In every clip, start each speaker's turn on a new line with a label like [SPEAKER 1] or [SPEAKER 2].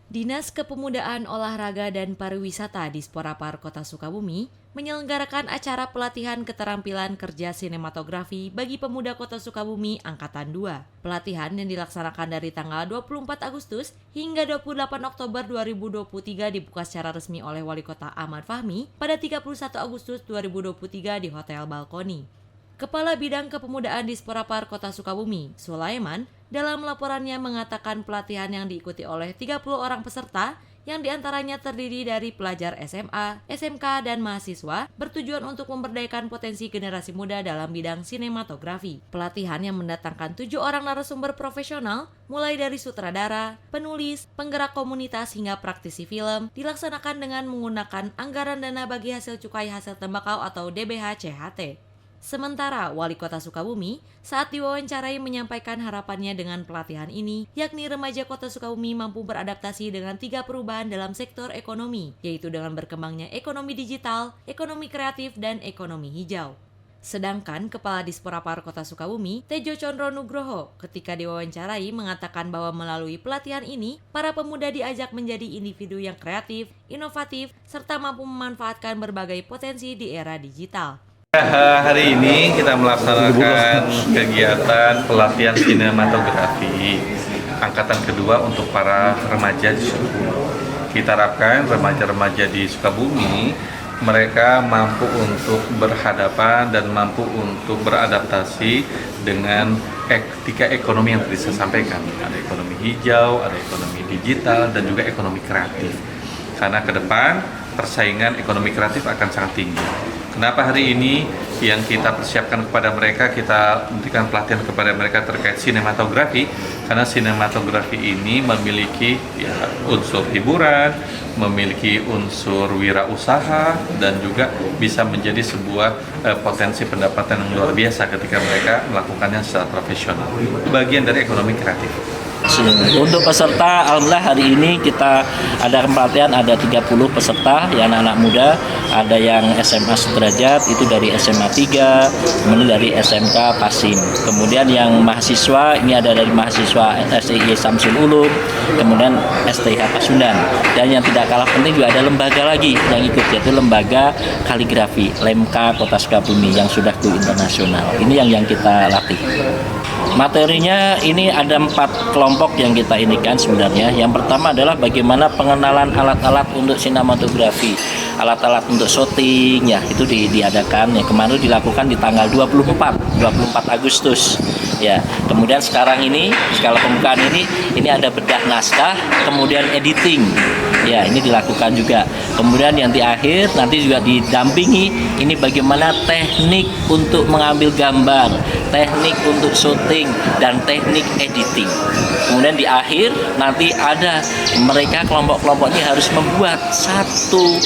[SPEAKER 1] Dinas Kepemudaan Olahraga dan Pariwisata Dispora Par Kota Sukabumi menyelenggarakan acara pelatihan keterampilan kerja sinematografi bagi pemuda Kota Sukabumi Angkatan 2. Pelatihan yang dilaksanakan dari tanggal 24 Agustus hingga 28 Oktober 2023 dibuka secara resmi oleh Wali Kota Ahmad Fahmi pada 31 Agustus 2023 di Hotel Balkoni. Kepala Bidang Kepemudaan Dispora Par Kota Sukabumi, Sulaiman, dalam laporannya mengatakan pelatihan yang diikuti oleh 30 orang peserta yang diantaranya terdiri dari pelajar SMA, SMK, dan mahasiswa bertujuan untuk memberdayakan potensi generasi muda dalam bidang sinematografi. Pelatihan yang mendatangkan 7 orang narasumber profesional mulai dari sutradara, penulis, penggerak komunitas hingga praktisi film dilaksanakan dengan menggunakan anggaran dana bagi hasil cukai hasil tembakau atau DBH-CHT. Sementara Wali Kota Sukabumi saat diwawancarai menyampaikan harapannya dengan pelatihan ini, yakni remaja Kota Sukabumi mampu beradaptasi dengan 3 perubahan dalam sektor ekonomi, yaitu dengan berkembangnya ekonomi digital, ekonomi kreatif, dan ekonomi hijau. Sedangkan Kepala Dispora Par Kota Sukabumi, Tejo Condro Nugroho, ketika diwawancarai mengatakan bahwa melalui pelatihan ini, para pemuda diajak menjadi individu yang kreatif, inovatif, serta mampu memanfaatkan berbagai potensi di era digital.
[SPEAKER 2] Hari ini kita melaksanakan kegiatan pelatihan sinematografi angkatan kedua untuk para remaja di Sukabumi. Kita harapkan remaja-remaja di Sukabumi mereka mampu untuk berhadapan dan mampu untuk beradaptasi dengan tiga ekonomi yang tadi saya sampaikan. Ada ekonomi hijau, ada ekonomi digital, dan juga ekonomi kreatif. Karena ke depan persaingan ekonomi kreatif akan sangat tinggi. Kenapa hari ini yang kita persiapkan kepada mereka, kita memberikan pelatihan kepada mereka terkait sinematografi? Karena sinematografi ini memiliki unsur hiburan, memiliki unsur wirausaha, dan juga bisa menjadi sebuah potensi pendapatan yang luar biasa ketika mereka melakukannya secara profesional. Itu bagian dari ekonomi kreatif.
[SPEAKER 3] Untuk peserta, alhamdulillah hari ini kita ada pelatihan, ada 30 peserta, yang anak-anak muda, ada yang SMA sederajat, itu dari SMA 3, kemudian dari SMK Pasin. Kemudian yang mahasiswa, ini ada dari mahasiswa SII Samsul Ulum, kemudian STH Pasundan. Dan yang tidak kalah penting juga ada lembaga lagi yang ikut, yaitu lembaga kaligrafi, LEMKA Kota Sukabumi yang sudah go internasional. Ini yang kita latih. Materinya ini ada 4 kelompok yang kita inikan sebenarnya. Yang pertama adalah bagaimana pengenalan alat-alat untuk sinematografi, alat-alat untuk syuting, ya itu diadakan. Yang kemarin dilakukan di tanggal 24 Agustus. Ya, kemudian sekarang ini skala pembukaan ini ada bedah naskah, kemudian editing. Ya, ini dilakukan juga. Kemudian yang di akhir nanti juga didampingi ini bagaimana teknik untuk mengambil gambar, teknik untuk syuting, dan teknik editing. Kemudian di akhir nanti ada mereka kelompok-kelompok ini harus membuat satu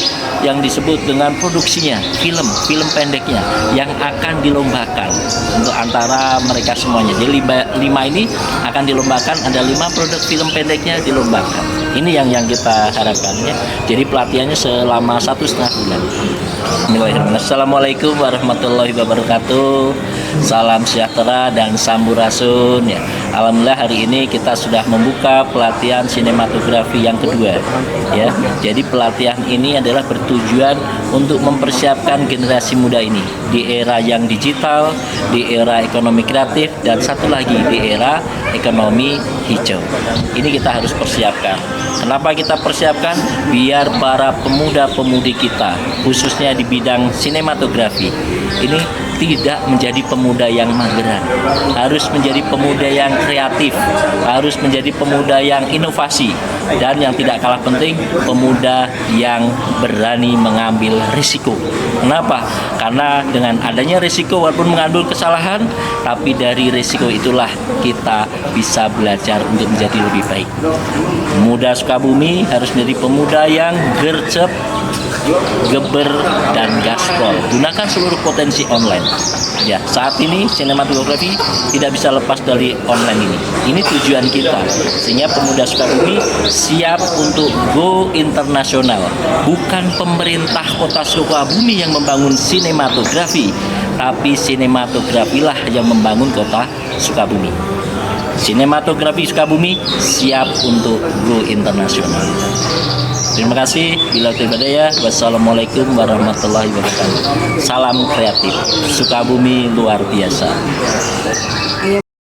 [SPEAKER 3] yang disebut dengan produksinya, film pendeknya yang akan dilombakan untuk antara mereka semuanya. Jadi 5 ini akan dilombakan, ada 5 produk film pendeknya dilombakan. Ini yang kita harapkan ya. Jadi pelatihannya selama 1,5 bulan. Assalamualaikum warahmatullahi wabarakatuh. Salam sejahtera dan sampurasun ya. Alhamdulillah hari ini kita sudah membuka pelatihan sinematografi yang kedua ya. Jadi pelatihan ini adalah bertujuan untuk mempersiapkan generasi muda ini di era yang digital, di era ekonomi kreatif, dan satu lagi di era ekonomi hijau. Ini kita harus persiapkan. Kenapa kita persiapkan? Biar para pemuda-pemudi kita, khususnya di bidang sinematografi, ini tidak menjadi pemuda yang mageran, harus menjadi pemuda yang kreatif, harus menjadi pemuda yang inovasi, dan yang tidak kalah penting, pemuda yang berani mengambil risiko. Kenapa? Karena dengan adanya risiko, walaupun mengambil kesalahan, tapi dari risiko itulah kita bisa belajar untuk menjadi lebih baik. Pemuda Sukabumi harus menjadi pemuda yang gercep, geber, dan gaspol. Gunakan seluruh potensi online. Ya, saat ini sinematografi tidak bisa lepas dari online ini. Ini tujuan kita, sehingga pemuda Sukabumi siap untuk go internasional. Bukan pemerintah Kota Sukabumi yang membangun sinematografi, tapi sinematografilah yang membangun Kota Sukabumi. Sinematografi Sukabumi siap untuk go internasional. Terima kasih. Bila tibadaya. Wassalamualaikum warahmatullahi wabarakatuh. Salam kreatif. Sukabumi luar biasa.